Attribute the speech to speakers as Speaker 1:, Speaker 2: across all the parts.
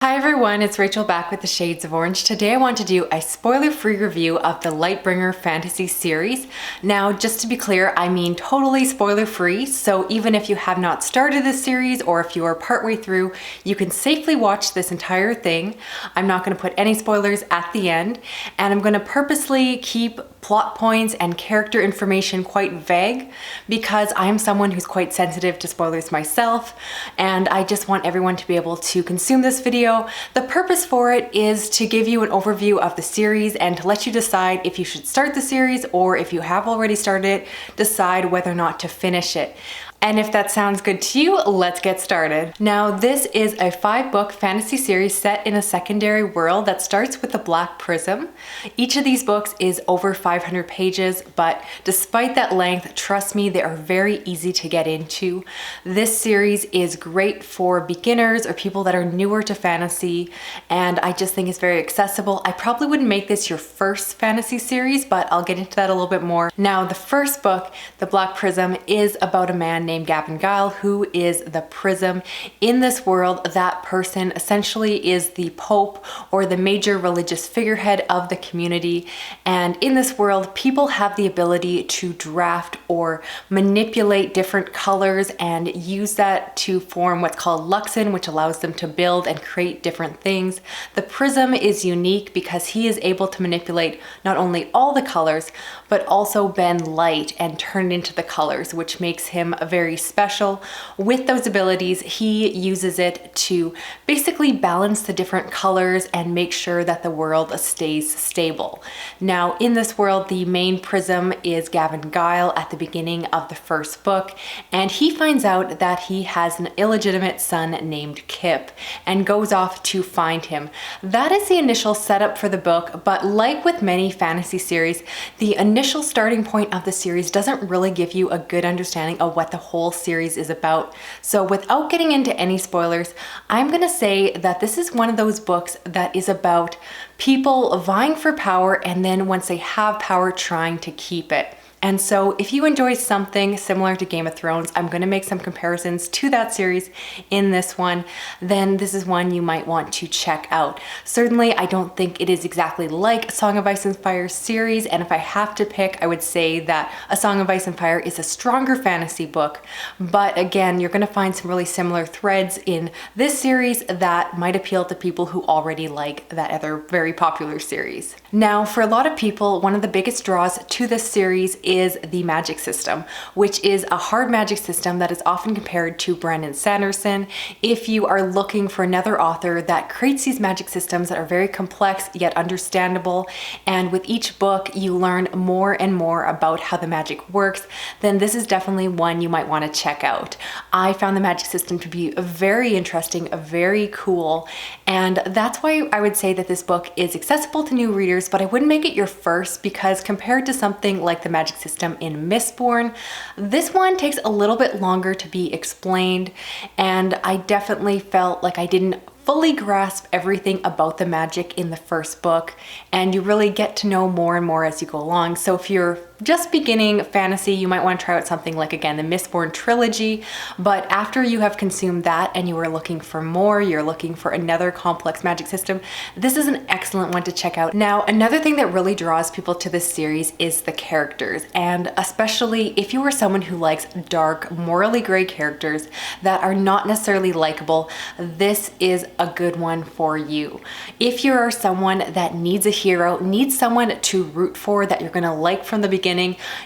Speaker 1: Hi everyone, it's Rachel back with the Shades of Orange. Today I want to do a spoiler-free review of the Lightbringer fantasy series. Now, just to be clear, I mean totally spoiler-free, so even if you have not started this series or if you are partway through, you can safely watch this entire thing. I'm not going to put any spoilers at the end, and I'm going to purposely keep plot points and character information quite vague because I'm someone who's quite sensitive to spoilers myself, and I just want everyone to be able to consume this video. The purpose for it is to give you an overview of the series and to let you decide if you should start the series, or if you have already started it, decide whether or not to finish it. And if that sounds good to you, let's get started. Now, this is a 5-book fantasy series set in a secondary world that starts with the Black Prism. Each of these books is over 500 pages, but despite that length, trust me, they are very easy to get into. This series is great for beginners or people that are newer to fantasy, and I just think it's very accessible. I probably wouldn't make this your first fantasy series, but I'll get into that a little bit more. Now, the first book, The Black Prism, is about a man named Gavin Guile, who is the prism. In this world, that person essentially is the Pope or the major religious figurehead of the community. And in this world, people have the ability to draft or manipulate different colors and use that to form what's called luxin, which allows them to build and create different things. The prism is unique because he is able to manipulate not only all the colors, but also bend light and turn it into the colors, which makes him very special. With those abilities, he uses it to basically balance the different colors and make sure that the world stays stable. Now, in this world, the main prism is Gavin Guile at the beginning of the first book, and he finds out that he has an illegitimate son named Kip and goes off to find him. That is the initial setup for the book, but like with many fantasy series, the initial starting point of the series doesn't really give you a good understanding of what the whole series is about. So without getting into any spoilers, I'm gonna say that this is one of those books that is about people vying for power, and then once they have power, trying to keep it. And so if you enjoy something similar to Game of Thrones, I'm going to make some comparisons to that series in this one, then this is one you might want to check out. Certainly, I don't think it is exactly like A Song of Ice and Fire series, and if I have to pick, I would say that A Song of Ice and Fire is a stronger fantasy book, but again, you're going to find some really similar threads in this series that might appeal to people who already like that other very popular series. Now, for a lot of people, one of the biggest draws to this series is the magic system, which is a hard magic system that is often compared to Brandon Sanderson. If you are looking for another author that creates these magic systems that are very complex yet understandable, and with each book you learn more and more about how the magic works, then this is definitely one you might want to check out. I found the magic system to be very interesting, very cool, and that's why I would say that this book is accessible to new readers, but I wouldn't make it your first, because compared to something like the magic system in Mistborn, this one takes a little bit longer to be explained, and I definitely felt like I didn't fully grasp everything about the magic in the first book, and you really get to know more and more as you go along. So if you're just beginning fantasy, you might want to try out something like, again, the Mistborn trilogy, but after you have consumed that and you are looking for more, you're looking for another complex magic system, this is an excellent one to check out. Now, another thing that really draws people to this series is the characters, and especially if you are someone who likes dark, morally gray characters that are not necessarily likable, this is a good one for you. If you are someone that needs a hero, needs someone to root for that you're gonna like from the beginning,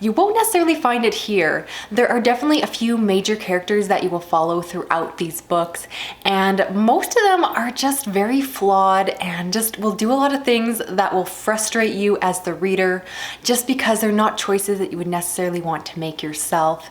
Speaker 1: you won't necessarily find it here. There are definitely a few major characters that you will follow throughout these books, and most of them are just very flawed and just will do a lot of things that will frustrate you as the reader, just because they're not choices that you would necessarily want to make yourself.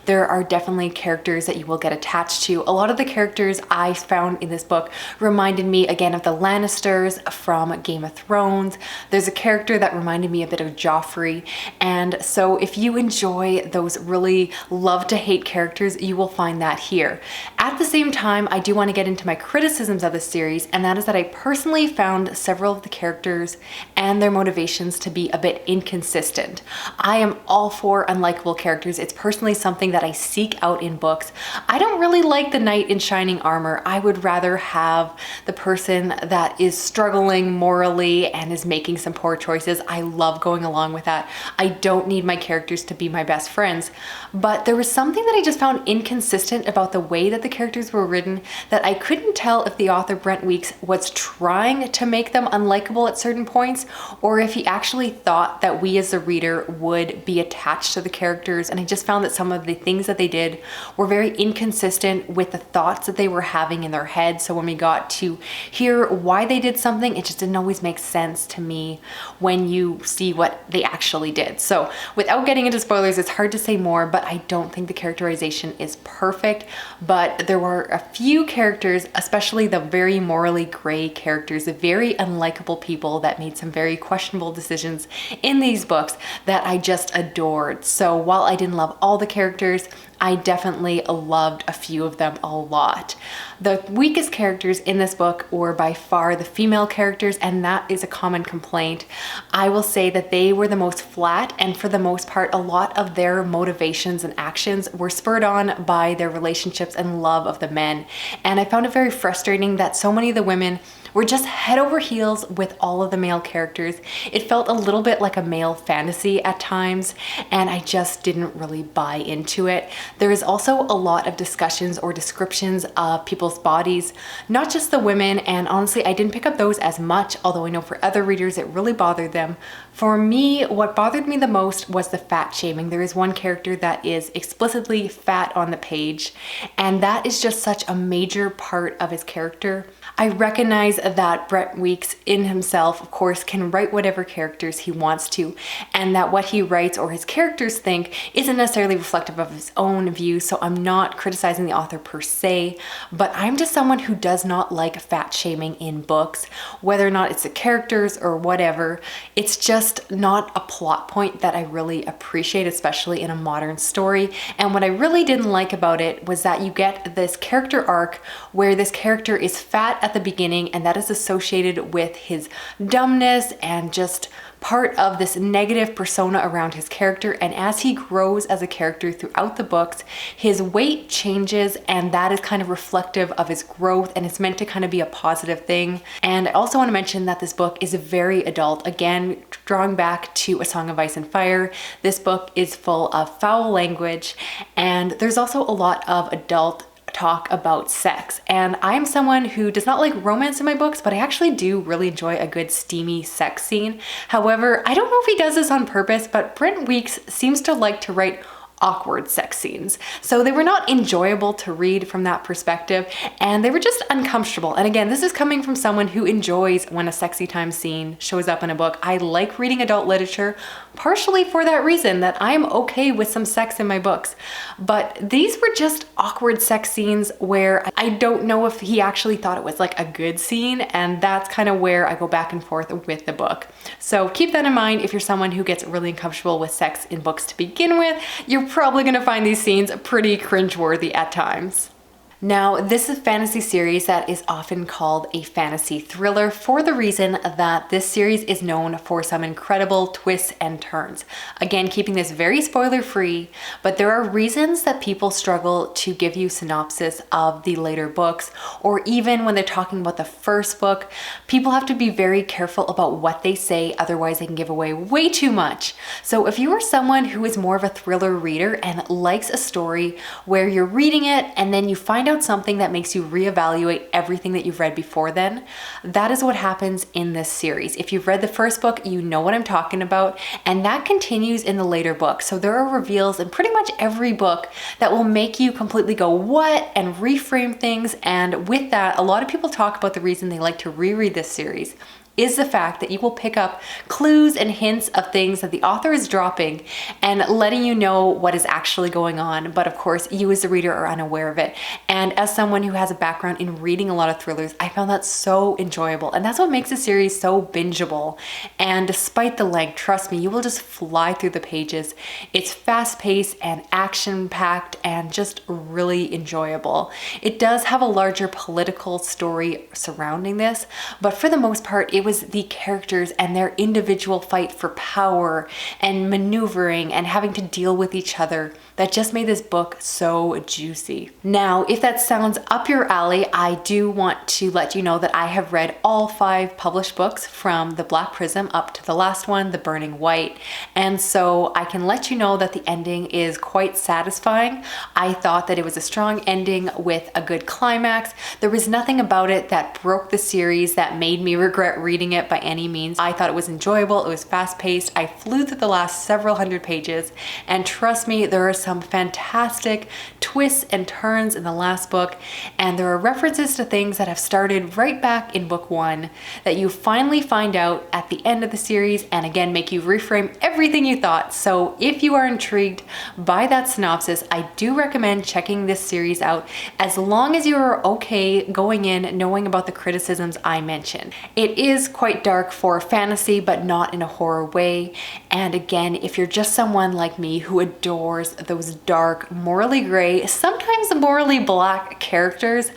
Speaker 1: There are definitely characters that you will get attached to. A lot of the characters I found in this book reminded me again of the Lannisters from Game of Thrones. There's a character that reminded me a bit of Joffrey, and And so if you enjoy those really love to hate characters, you will find that here. At the same time, I do want to get into my criticisms of the series, and that is that I personally found several of the characters and their motivations to be a bit inconsistent. I am all for unlikable characters. It's personally something that I seek out in books. I don't really like the knight in shining armor. I would rather have the person that is struggling morally and is making some poor choices. I love going along with that. I don't need my characters to be my best friends. But there was something that I just found inconsistent about the way that the characters were written, that I couldn't tell if the author Brent Weeks was trying to make them unlikable at certain points, or if he actually thought that we as the reader would be attached to the characters. And I just found that some of the things that they did were very inconsistent with the thoughts that they were having in their head. So when we got to hear why they did something, it just didn't always make sense to me when you see what they actually did. So without getting into spoilers, it's hard to say more, but I don't think the characterization is perfect. But there were a few characters, especially the very morally gray characters, the very unlikable people that made some very questionable decisions in these books, that I just adored. So while I didn't love all the characters, I definitely loved a few of them a lot. The weakest characters in this book were by far the female characters, and that is a common complaint. I will say that they were the most flat, and for the most part, a lot of their motivations and actions were spurred on by their relationships and love of the men. And I found it very frustrating that so many of the women were just head over heels with all of the male characters. It felt a little bit like a male fantasy at times, and I just didn't really buy into it. There is also a lot of discussions or descriptions of people's bodies, not just the women, and honestly, I didn't pick up those as much, although I know for other readers it really bothered them. For me, what bothered me the most was the fat shaming. There is one character that is explicitly fat on the page, and that is just such a major part of his character. I recognize that Brent Weeks in himself, of course, can write whatever characters he wants to, and that what he writes or his characters think isn't necessarily reflective of his own views, so I'm not criticizing the author per se, but I'm just someone who does not like fat shaming in books, whether or not it's the characters or whatever. It's just not a plot point that I really appreciate, especially in a modern story. And what I really didn't like about it was that you get this character arc where this character is fat at the beginning, and that is associated with his dumbness and just part of this negative persona around his character. And as he grows as a character throughout the books, his weight changes, and that is kind of reflective of his growth, and it's meant to kind of be a positive thing. And I also want to mention that this book is very adult. Again, drawing back to A Song of Ice and Fire, this book is full of foul language, and there's also a lot of adult talk about sex. And I'm someone who does not like romance in my books, but I actually do really enjoy a good steamy sex scene. However, I don't know if he does this on purpose, but Brent Weeks seems to like to write awkward sex scenes. So they were not enjoyable to read from that perspective, and they were just uncomfortable. And again, this is coming from someone who enjoys when a sexy time scene shows up in a book. I like reading adult literature, partially for that reason, that I'm okay with some sex in my books. But these were just awkward sex scenes where I don't know if he actually thought it was like a good scene, and that's kind of where I go back and forth with the book. So keep that in mind if you're someone who gets really uncomfortable with sex in books to begin with. You're probably gonna find these scenes pretty cringeworthy at times. Now, this is a fantasy series that is often called a fantasy thriller for the reason that this series is known for some incredible twists and turns. Again, keeping this very spoiler-free, but there are reasons that people struggle to give you synopsis of the later books, or even when they're talking about the first book, people have to be very careful about what they say, otherwise they can give away way too much. So if you are someone who is more of a thriller reader and likes a story where you're reading it and then you find out something that makes you reevaluate everything that you've read before then, that is what happens in this series. If you've read the first book, you know what I'm talking about, and that continues in the later books. So there are reveals in pretty much every book that will make you completely go, what? And reframe things. And with that, a lot of people talk about the reason they like to reread this series is the fact that you will pick up clues and hints of things that the author is dropping and letting you know what is actually going on. But of course, you as the reader are unaware of it. And as someone who has a background in reading a lot of thrillers, I found that so enjoyable. And that's what makes the series so bingeable. And despite the length, trust me, you will just fly through the pages. It's fast-paced and action-packed and just really enjoyable. It does have a larger political story surrounding this, but for the most part, it was the characters and their individual fight for power and maneuvering and having to deal with each other that just made this book so juicy. Now, if that sounds up your alley, I do want to let you know that I have read all 5 published books from the Black Prism up to the last one, The Burning White. And so I can let you know that the ending is quite satisfying. I thought that it was a strong ending with a good climax. There was nothing about it that broke the series that made me regret reading it by any means. I thought it was enjoyable, it was fast-paced. I flew through the last several hundred pages, and trust me, there are some fantastic twists and turns in the last book, and there are references to things that have started right back in book 1 that you finally find out at the end of the series, and again make you reframe everything you thought. So if you are intrigued by that synopsis, I do recommend checking this series out, as long as you're okay going in knowing about the criticisms I mentioned. It is quite dark for fantasy, but not in a horror way. And again, if you're just someone like me who adores those dark, morally gray, sometimes morally black characters,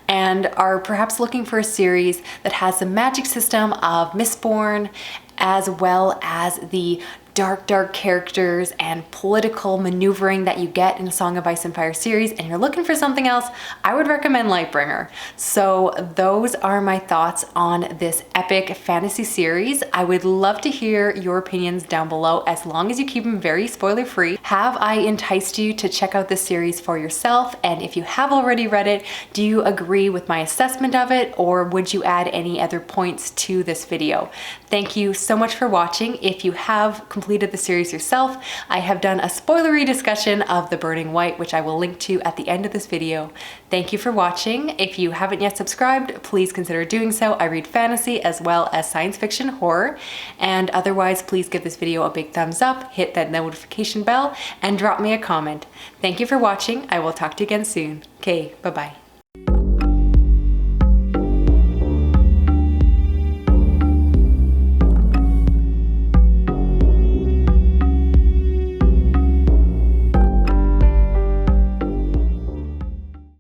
Speaker 1: and are perhaps looking for a series that has the magic system of Mistborn, as well as the dark characters and political maneuvering that you get in the Song of Ice and Fire series, and you're looking for something else, I would recommend Lightbringer. So those are my thoughts on this epic fantasy series. I would love to hear your opinions down below, as long as you keep them very spoiler free. Have I enticed you to check out this series for yourself? And if you have already read it, do you agree with my assessment of it, or would you add any other points to this video? Thank you so much for watching. If you have completed the series yourself, I have done a spoilery discussion of The Burning White, which I will link to at the end of this video. Thank you for watching. If you haven't yet subscribed, please consider doing so. I read fantasy as well as science fiction, horror, and otherwise please give this video a big thumbs up, hit that notification bell, and drop me a comment. Thank you for watching. I will talk to you again soon. Okay, bye-bye.